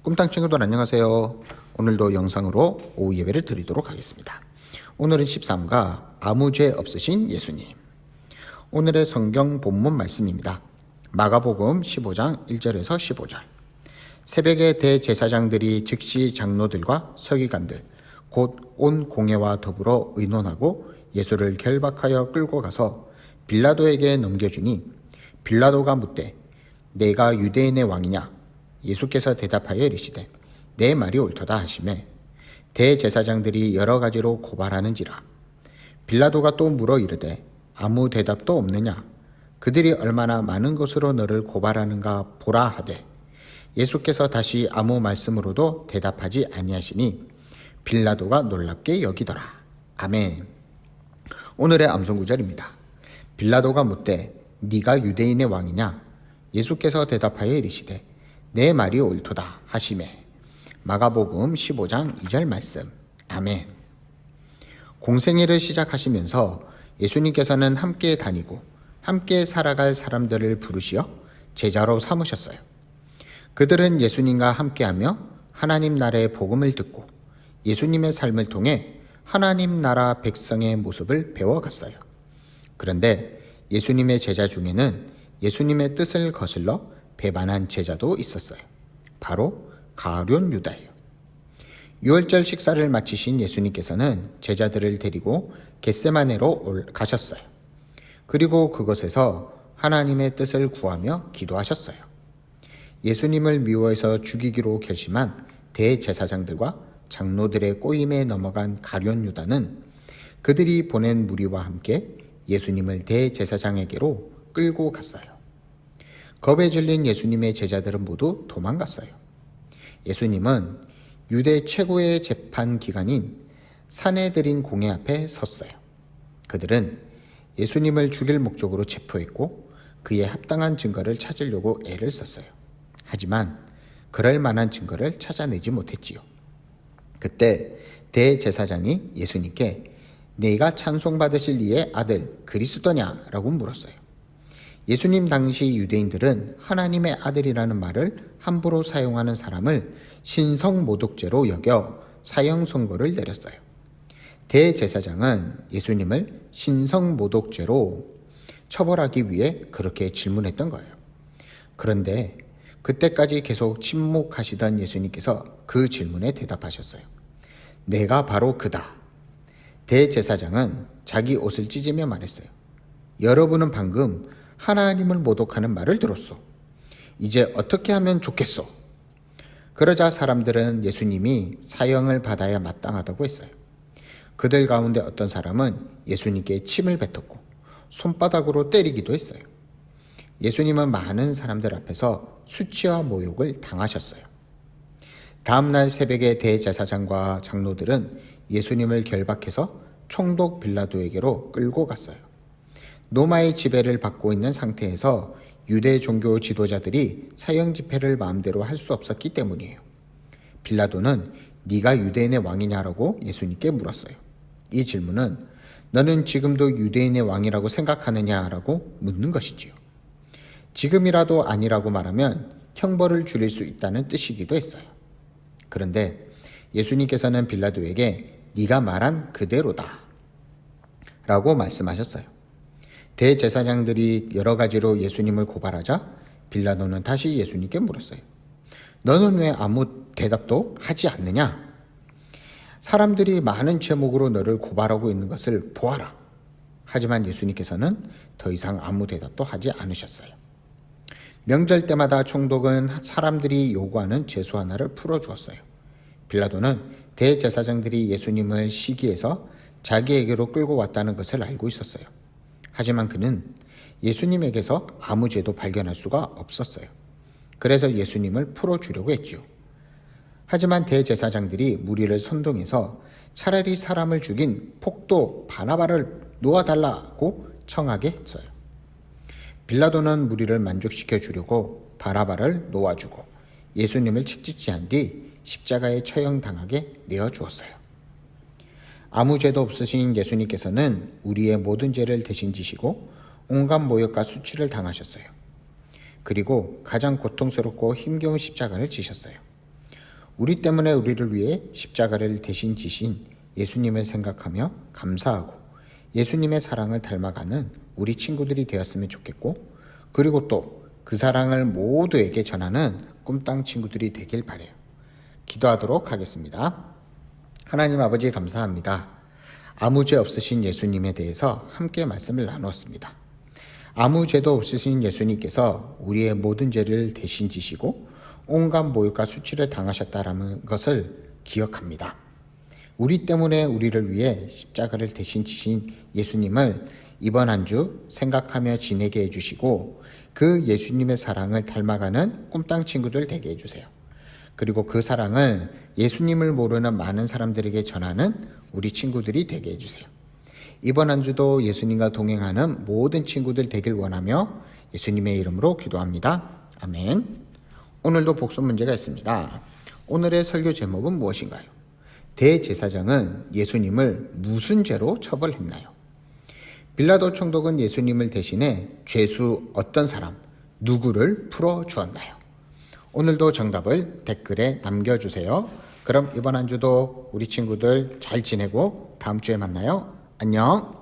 꿈땅 친구들 안녕하세요. 오늘도 영상으로 오후 예배를 드리도록 하겠습니다. 오늘은 13가 아무 죄 없으신 예수님. 오늘의 성경 본문 말씀입니다. 마가복음 15장 1절에서 15절. 새벽에 대제사장들이 즉시 장로들과 서기관들 곧 온 공회와 더불어 의논하고 예수를 결박하여 끌고 가서 빌라도에게 넘겨주니 빌라도가 묻되 내가 유대인의 왕이냐? 예수께서 대답하여 이르시되 내 말이 옳도다 하시매 대제사장들이 여러 가지로 고발하는지라. 빌라도가 또 물어 이르되 아무 대답도 없느냐? 그들이 얼마나 많은 것으로 너를 고발하는가 보라 하되 예수께서 다시 아무 말씀으로도 대답하지 아니하시니 빌라도가 놀랍게 여기더라. 아멘. 오늘의 암송 구절입니다. 빌라도가 묻되 네가 유대인의 왕이냐? 예수께서 대답하여 이르시되 내 말이 옳도다 하시매 마가복음 15장 2절 말씀. 아멘. 공생애를 시작하시면서 예수님께서는 함께 다니고 함께 살아갈 사람들을 부르시어 제자로 삼으셨어요. 그들은 예수님과 함께하며 하나님 나라의 복음을 듣고 예수님의 삶을 통해 하나님 나라 백성의 모습을 배워갔어요. 그런데 예수님의 제자 중에는 예수님의 뜻을 거슬러 배반한 제자도 있었어요. 바로 가룟 유다예요. 유월절 식사를 마치신 예수님께서는 제자들을 데리고 겟세마네로 가셨어요. 그리고 그곳에서 하나님의 뜻을 구하며 기도하셨어요. 예수님을 미워해서 죽이기로 결심한 대제사장들과 장로들의 꼬임에 넘어간 가룟 유다는 그들이 보낸 무리와 함께 예수님을 대제사장에게로 끌고 갔어요. 겁에 질린 예수님의 제자들은 모두 도망갔어요. 예수님은 유대 최고의 재판 기관인 산헤드린 공회 앞에 섰어요. 그들은 예수님을 죽일 목적으로 체포했고 그에 합당한 증거를 찾으려고 애를 썼어요. 하지만 그럴 만한 증거를 찾아내지 못했지요. 그때 대제사장이 예수님께 네가 찬송받으실 이의 아들 그리스도냐? 라고 물었어요. 예수님 당시 유대인들은 하나님의 아들이라는 말을 함부로 사용하는 사람을 신성모독죄로 여겨 사형 선고를 내렸어요. 대제사장은 예수님을 신성모독죄로 처벌하기 위해 그렇게 질문했던 거예요. 그런데 그때까지 계속 침묵하시던 예수님께서 그 질문에 대답하셨어요. 내가 바로 그다. 대제사장은 자기 옷을 찢으며 말했어요. 여러분은 방금 하나님을 모독하는 말을 들었소. 이제 어떻게 하면 좋겠소? 그러자 사람들은 예수님이 사형을 받아야 마땅하다고 했어요. 그들 가운데 어떤 사람은 예수님께 침을 뱉었고 손바닥으로 때리기도 했어요. 예수님은 많은 사람들 앞에서 수치와 모욕을 당하셨어요. 다음날 새벽에 대제사장과 장로들은 예수님을 결박해서 총독 빌라도에게로 끌고 갔어요. 로마의 지배를 받고 있는 상태에서 유대 종교 지도자들이 사형 집회를 마음대로 할 수 없었기 때문이에요. 빌라도는 네가 유대인의 왕이냐라고 예수님께 물었어요. 이 질문은 너는 지금도 유대인의 왕이라고 생각하느냐라고 묻는 것이지요. 지금이라도 아니라고 말하면 형벌을 줄일 수 있다는 뜻이기도 했어요. 그런데 예수님께서는 빌라도에게 네가 말한 그대로다 라고 말씀하셨어요. 대제사장들이 여러 가지로 예수님을 고발하자 빌라도는 다시 예수님께 물었어요. 너는 왜 아무 대답도 하지 않느냐? 사람들이 많은 제목으로 너를 고발하고 있는 것을 보아라. 하지만 예수님께서는 더 이상 아무 대답도 하지 않으셨어요. 명절 때마다 총독은 사람들이 요구하는 죄수 하나를 풀어주었어요. 빌라도는 대제사장들이 예수님을 시기해서 자기에게로 끌고 왔다는 것을 알고 있었어요. 하지만 그는 예수님에게서 아무 죄도 발견할 수가 없었어요. 그래서 예수님을 풀어주려고 했지요. 하지만 대제사장들이 무리를 선동해서 차라리 사람을 죽인 폭도 바나바를 놓아달라고 청하게 했어요. 빌라도는 무리를 만족시켜 주려고 바나바를 놓아주고 예수님을 책찍질한 뒤 십자가에 처형당하게 내어주었어요. 아무 죄도 없으신 예수님께서는 우리의 모든 죄를 대신 지시고 온갖 모욕과 수치를 당하셨어요. 그리고 가장 고통스럽고 힘겨운 십자가를 지셨어요. 우리 때문에 우리를 위해 십자가를 대신 지신 예수님을 생각하며 감사하고 예수님의 사랑을 닮아가는 우리 친구들이 되었으면 좋겠고, 그리고 또 그 사랑을 모두에게 전하는 꿈땅 친구들이 되길 바라요. 기도하도록 하겠습니다. 하나님 아버지 감사합니다. 아무 죄 없으신 예수님에 대해서 함께 말씀을 나누었습니다. 아무 죄도 없으신 예수님께서 우리의 모든 죄를 대신 지시고 온갖 모욕과 수치를 당하셨다라는 것을 기억합니다. 우리 때문에 우리를 위해 십자가를 대신 지신 예수님을 이번 한 주 생각하며 지내게 해주시고, 그 예수님의 사랑을 닮아가는 꿈땅 친구들 되게 해주세요. 그리고 그 사랑을 예수님을 모르는 많은 사람들에게 전하는 우리 친구들이 되게 해주세요. 이번 한 주도 예수님과 동행하는 모든 친구들 되길 원하며 예수님의 이름으로 기도합니다. 아멘. 오늘도 복습 문제가 있습니다. 오늘의 설교 제목은 무엇인가요? 대제사장은 예수님을 무슨 죄로 처벌했나요? 빌라도 총독은 예수님을 대신해 죄수 어떤 사람, 누구를 풀어주었나요? 오늘도 정답을 댓글에 남겨주세요. 그럼 이번 한 주도 우리 친구들 잘 지내고 다음 주에 만나요. 안녕.